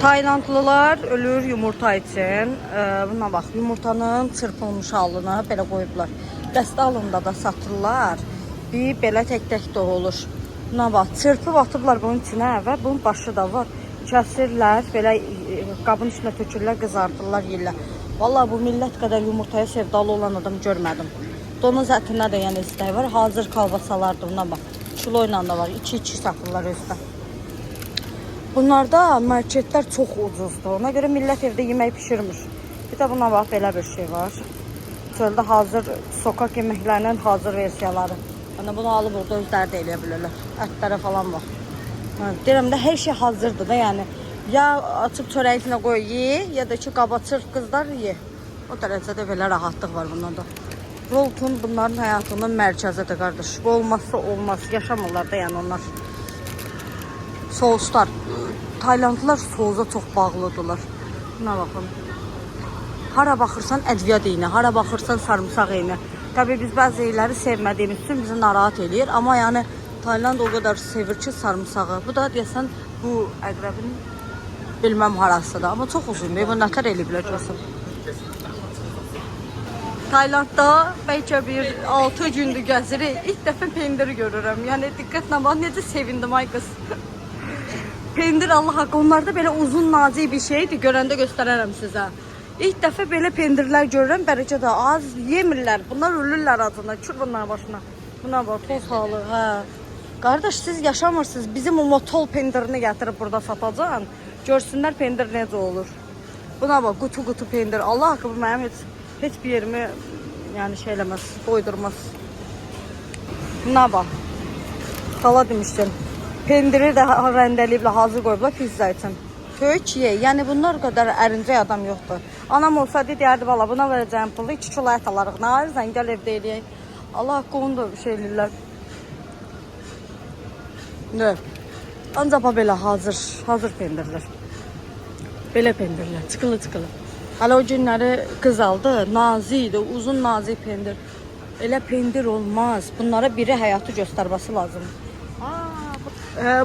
Taylandlılar ölür yumurta için. Buna bax, yumurtanın çırpılmış halını belə qoyublar. Dəstə halında da satırlar. Bir belə tək-tək də olur. Buna bax, çırpıb atıblar bunun içinə və bunun başı da var. Kəsirlər, belə qabın içinə tökürlər, qızardırlar, yeyirlər. Vallahi bu millət qədər yumurtaya sevdalı olan adam görmədim. Donuz ətinə də yəni istəyi var. Hazır kalbasalardır, buna bax. Kilo ilə də var, 2-2 satırlar özdə. Bunlarda marketlər çox ucuzdur. Ona görə millət evdə yemək pişirmiş. Bir də buna bax, belə bir şey var. Çöldə hazır sokak yeməklərinin hazır versiyaları. Yəni bunu alıb burada özləri də eləyə bilirlər. Ətlərə falan bax. Deyirəm də hər şey hazırdır da, yəni ya açıb çörəyin içinə qoy ye, ya da ki qaba çırp qızlar ye. O dərəcədə belə rahatlıq var bunlarda. Rolton bunların həyatının mərkəzidir qardaş. Bu olmazsa olmaz. Yaşamırlar da yəni onlar. Souslar. Taylandlılar sousa çox bağlıdırlar. Buna baxın. Hara baxırsan ədviyyat iynə, hara baxırsan sarımsaq iynə. Tabii biz bəzi şeyləri sevmədiyimiz üçün bizi narahat eləyir. Amma yəni Tayland o kadar sevir ki sarımsağı. Bu da deyəsən bu əqrəbin bilməm harasıdır. Amma çox uzundur. Bu nətər eləyiblər görsən. Taylandda bəlkə bir 6 gündür gəzirik. İlk dəfə pendiri görürəm. Yəni diqqətlə bax, necə sevindim ay qız. Pendir Allah haqqı. Onlarda belə uzun nazik bir şeydir. Görəndə göstərərəm sizə. İlk dəfə belə pendirlər görürəm. Bəlkə də az yemirlər. Bunlar ölürlər adına. Çür bunların başına. Buna bax, toz halı. Hə. Qardaş, siz yaşamırsınız. Bizim o motol pendirini gətirib burada satacaq. Görsünlər pendir necə olur. Buna bax, qutu pendir. Allah haqqı, bu mənim heç bir yerimi yəni şey eləməz, doydurmaz. Buna bax. Sala demişdim. Pendiri də rəndəliyiblə hazır qoyublar pizza üçün. Tök ye. Yəni bunlar qədər ərincək adam yoxdur. Anam olsaydı deyərdi, valla buna verəcəyim pulu 2 kilo ət alarıq. Nə arızən, gəl evdə eləyək. Allah haqqı, onu da bir şey eləyirlər. Ne? Ancaq belə hazır pendirlər. Belə pendirlər, çıkılı. Hala o günləri qız aldı, nazikdir, uzun nazik pendir. Elə pendir olmaz. Bunlara biri həyatı göstərməsi lazım.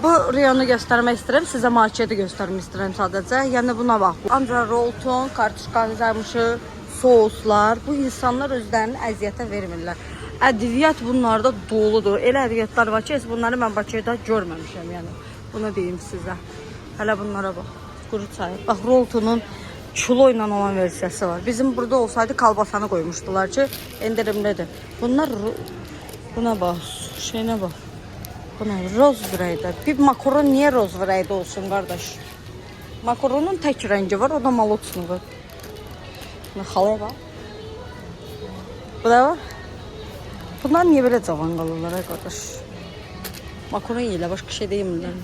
Bu reyonu göstərmək istəyirəm, sizə marketi göstərmək istəyirəm sadəcə. Yəni buna bax. Ancaq rolton, kartuşka qızarmışı, souslar, bu insanlar özlərini əziyyətə vermirlər. Ədviyyat bunlarda doludur. Elə ədviyyatlar var ki, bunları mən Bakıda görməmişəm, yəni. Bunu deyim sizə. Hələ bunlara bax. Quru çay. Bax, roltonun kilo ilə olan versiyası var. Bizim burada olsaydı kalbasanı qoymuşdular ki, endirimlidir. Bunlar buna bax, şeyinə bax. Buna roz vrəydə. Bir makaron niyə roz vrəydə olsun, qardaş? Makaronun tək rəngi var, o da maloçnudur. Xalaya bax. Bu da var. Bunlar niyə belə cavan qalırlar, qardaş? Makaron yeyilə, başqa şey deyirlər.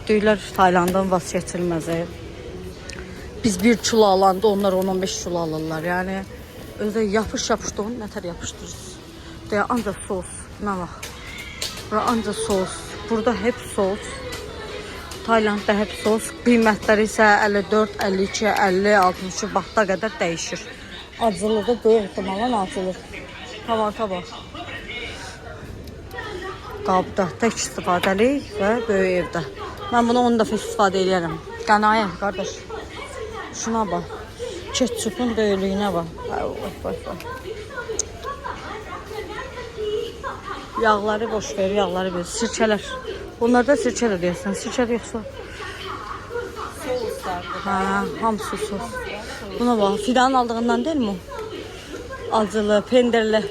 Düyülər Taylandın vazgeçilməzi. Biz 1 kilo alanda onlar 15 kilo alırlar. Yəni özü yapış-yapışdı, onu nətər yapışdırırız. Deyə ancaq sos. Nə bax. Bura ancaq sos. Burada hep sos. Taylandda hep sos. Qiymətləri isə 54, 52, 50, 60 baxta qədər dəyişir. Acılığı da böyük ehtimalla acılır. Tavata bax. Qabda tək istifadəlik və böyük evdə. Mən bunu 10 dəfə istifadə edirəm. Qənayə, qardaş. Şuna bax. Ketçupun böyüklüyünə bax. Yağları boş ver, yağları ver. Sirkələr. Bunlarda sirkə də deyəsən. Sirkə də yoxsa? Souslardır. Hə, hamısı sos. Buna bax. Fidanın aldığından deyil mi? Acılı, pendirli.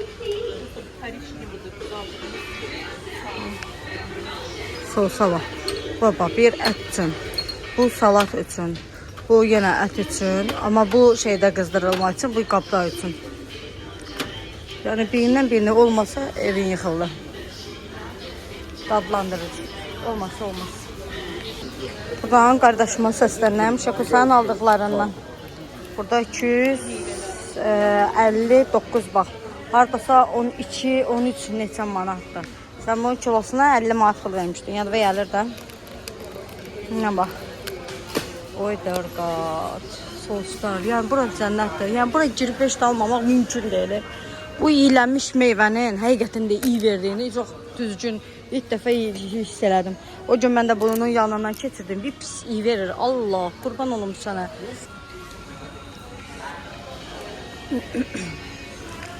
Sosa bax. Baba, bir ət üçün. Bu salat üçün. Bu yenə ət üçün. Amma bu şeydə qızdırılmaq üçün, bu qablar üçün. Yəni birindən birini olmasa evin yıxılır. Dadlandırıcı. Olmazsa olmaz. Buradan qardaşıma səslənəm. Şakusanın aldıqlarından. Burada 259 bax. Hardasa 12, 13 neçə manatdır. Sən bunun kilosuna 50 manat pul vermişdin. Yəni və gəlir də. Nə bax. Oy dərqat. Soslar. Yəni bura cənnətdir. Yəni bura girib heç də almamaq mümkün deyil. Bu yiyələnmiş meyvənin həqiqətən də iyi verdiyini çox düzgün İlk dəfə hiss elədim. O gün mən də bunun yanından keçirdim. Bir pis iyi verir. Allah, qurban olum sənə.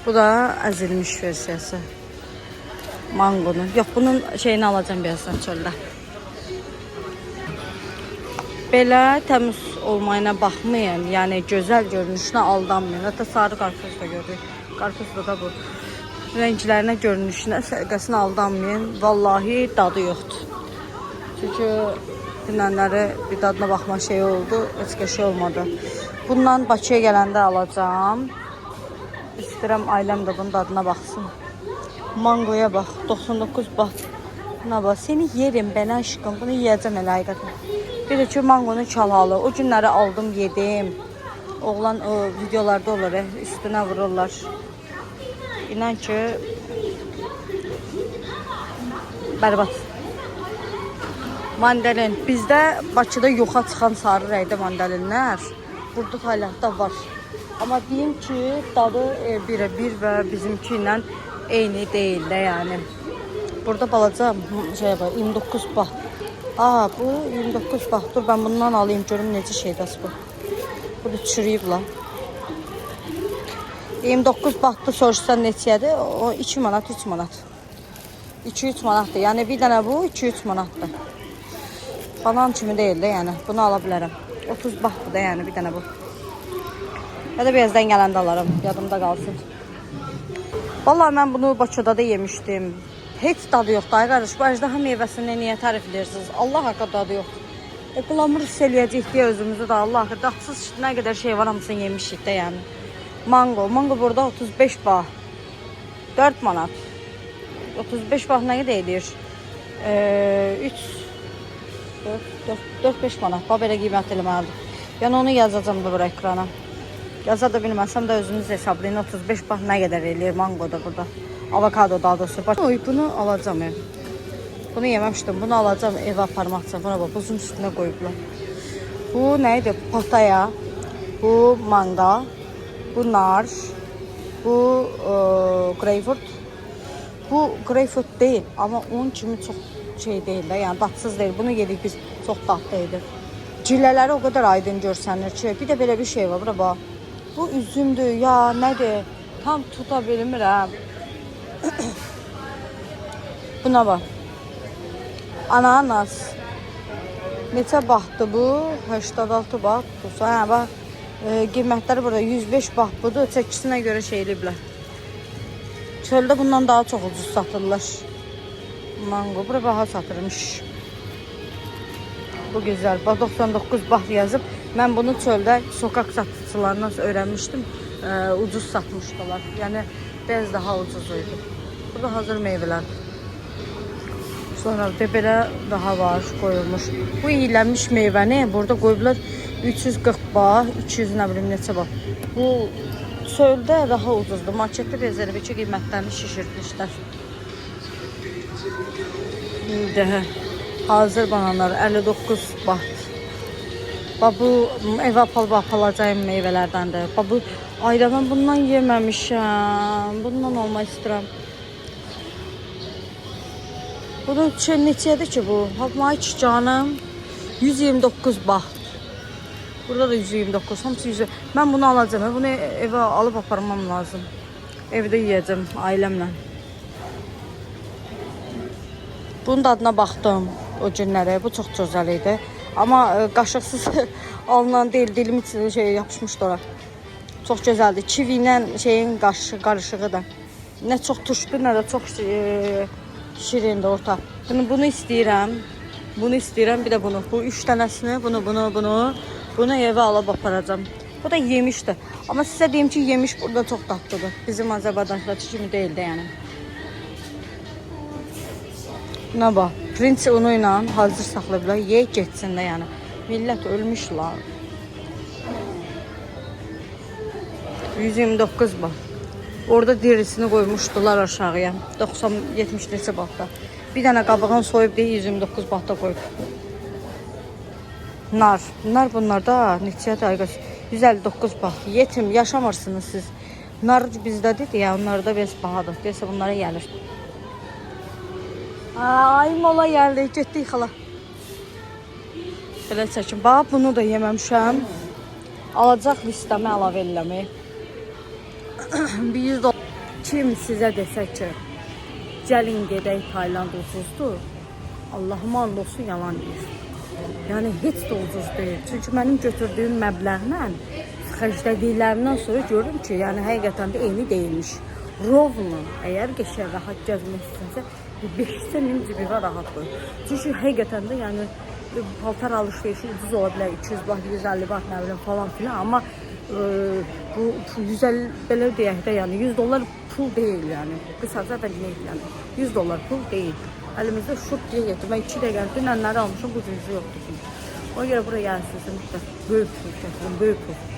Bu da əzilmiş versiyası. Mangonun. Yox, bunun şeyini alacağım birazdan çöldə. Belə təmiz olmayına baxmayın. Yəni gözəl görünüşünə aldanmayın. Hətta sarı qarpız da görürük. Qarpız da bu. Rənglərinə, görünüşünə, səliqəsinə aldanmayın. Vallahi dadı yoxdur. Çünki dünənləri bir dadına baxma şey oldu. Heç qəşəng olmadı. Bundan Bakıya gələndə alacağım. İstəyirəm ailəm də bunun dadına baxsın. Mangoya bax, 99 baht. Buna bax, seni yerim ben aşkım. Bunu yiyəcəm elə həqiqətən. Bir də ki, mangonun çalhalı. O günləri aldım, yedim. Oğlan o videolarda olur, üstünə vururlar. İnan ki, bərbad. Mandalin. Bizdə Bakıda yoxa çıxan sarı rəngdə mandalinlər burada həyatda var. Amma deyim ki, dadı bir və bizimki ilə eyni deyil də yəni. Burada balaca şey var, 29 baht. Aa, bu 29 baht. Dur ben bundan alayım, görüm necə şeydir bu. Bu da çürüyüb la. 29 bahtı soruşsan neçədir? O 2 manat, 3 manat. 2-3 manatdır. Yəni bir dənə bu 2-3 manatdır. Banan kimi deyil də yəni. Bunu ala bilərəm. 30 bahtdır da yəni bir dənə bu. Ya da birazdan gələndə alaram. Yadımda qalsın. Vallahi mən bunu Bakıda da yemişdim. Heç dadı yoxdur. Ay qardaş, bu əjdaha meyvəsini niyə tərifləyirsiniz? Allah haqqı dadı yoxdur. Qılamır hiss eləyəcək deyə özümüzü də Allah haqqı. Dadsız nə qədər şey var, hamısını yemişik də yəni. Mango. Mango burada 35 baht. 4 manat. 35 baht nə qədər edir? 4-5 manat. Bax belə qiymət eləməlidir. Yəni onu yazacağım da bura ekrana. Yaza da bilməsəm də özünüz hesablayın. 35 baht nə qədər eləyir mango da burada. Avokado daha doğrusu. Oy, bunu alacağım ev. Bunu yeməmişdim. Bunu alacağım evə aparmaq üçün. Buna bax, buzun üstünə qoyublar. Bu nə idi? Pataya. Bu manga. Bu nar. Bu greyfurt. Bu greyfurt değil. Amma onun kimi çox şey değil də. Yəni dadsız değil. Bunu yedik biz. Çox dadlı idi. Cillələri o qədər aydın görsənir ki. Bir də belə bir şey var. Bura bax. Bu üzümdür. Ya nədir? Tam tuta bilmirəm. Buna bax. Ananas. Neçə bahtdır bu? 86 baht. Hə, bax. Qiymətləri burada 105 baht budur. Çəkisinə görə şey eləyiblər. Çöldə bundan daha çox ucuz satırlar. Mango. Bura baha satırmış. Bu güzel. Bax 99 baht yazıb. Mən bunu çöldə sokaq satıcılarından öyrənmişdim. Ucuz satmışdılar. Yəni biraz daha ucuz idi. Bu da hazır meyvələr. Sonra da belə daha var qoyulmuş. Bu iyilənmiş meyvəni burada qoyublar 340 baht, 200 nə bilim neçə baht. Bu çöldə daha ucuzdur. Marketdə biraz elə bir ki qiymətlərini şişirtmişlər. İndi hazır bananlar 59 baht. Bax bu evə apalacağım meyvələrdəndir. Bax bu ayda mən bundan yeməmişəm. Bundan almaq istəyirəm. Bunun neçədir ki bu? Hapma hiç canım. 129 baht. Burada da 129. Hamısı 100. Mən bunu alacağım. Bunu evə alıb aparmam lazım. Evdə yeyəcəm ailəmlə. Bunun dadına baxdım o günlərə. Bu çox gözəl idi. Amma qaşıqsız alınan deyil. Dilim içində şey yapışmışdı ora. Çox gözəldir. Kivi ilə şeyin qarışığı da. Nə çox turşdu, nə də çox şirindir orta. Bunu istəyirəm. Bunu istəyirəm. Bir də bunu. Bu 3 dənəsini, bunu evə alıb aparacağam. Bu da yemişdir. Amma sizə deyim ki, yemiş burada çox dadlıdır. Bizim Azərbaycandakı kimi deyil də yəni. Buna bax. Pirinç unu ilə hazır saxlayıblar. Yeyək getsin də yəni. Millət ölmüşlər. 129 baht. Orada derisini qoymuşdular aşağıya. 90-70 neçə bahta. Bir dənə qabığını soyub deyə 129 bahta qoyub. Nar. Nar bunlarda neçədir ayqaş? 159 baht. Yetim yaşamırsınız siz. Nar bizdədir ya, onlarda biraz bahadır. Deyəsə bunlara gəlir. Ay mola gəldi, getdik xala. Belə çəkin. Bax, bunu da yeməmişəm. Alacaq listəmə əlavə eləmək. Bir 100 dollar. Kim sizə desə ki, gəlin gedək Tayland ucuzdur, Allahıma and olsun yalan deyir. Yəni heç də ucuz deyil. Çünki mənim götürdüyüm məbləğlə xərclədiklərimdən sonra görürüm ki, yəni həqiqətən də eyni deyilmiş. Rovno, əgər qəşəng rahat gəzmək istəsə, 5 min cibinə rahat qoy. Çünki həqiqətən də yəni paltar alışverişi ucuz ola bilər, 200 baht, 150 baht nə bilim falan filan, amma bu 150 belə deyək də, yəni 100 dollar pul deyil yəni. Qısaca da deyək yəni 100 dollar pul deyil. Əlimizdə şok diye getir. Ben 2 dəqiqə dünənləri almışım, bu cüzü yoxdur. Ona görə buraya gəlsiniz, böyük pul çəkdim, böyük pul.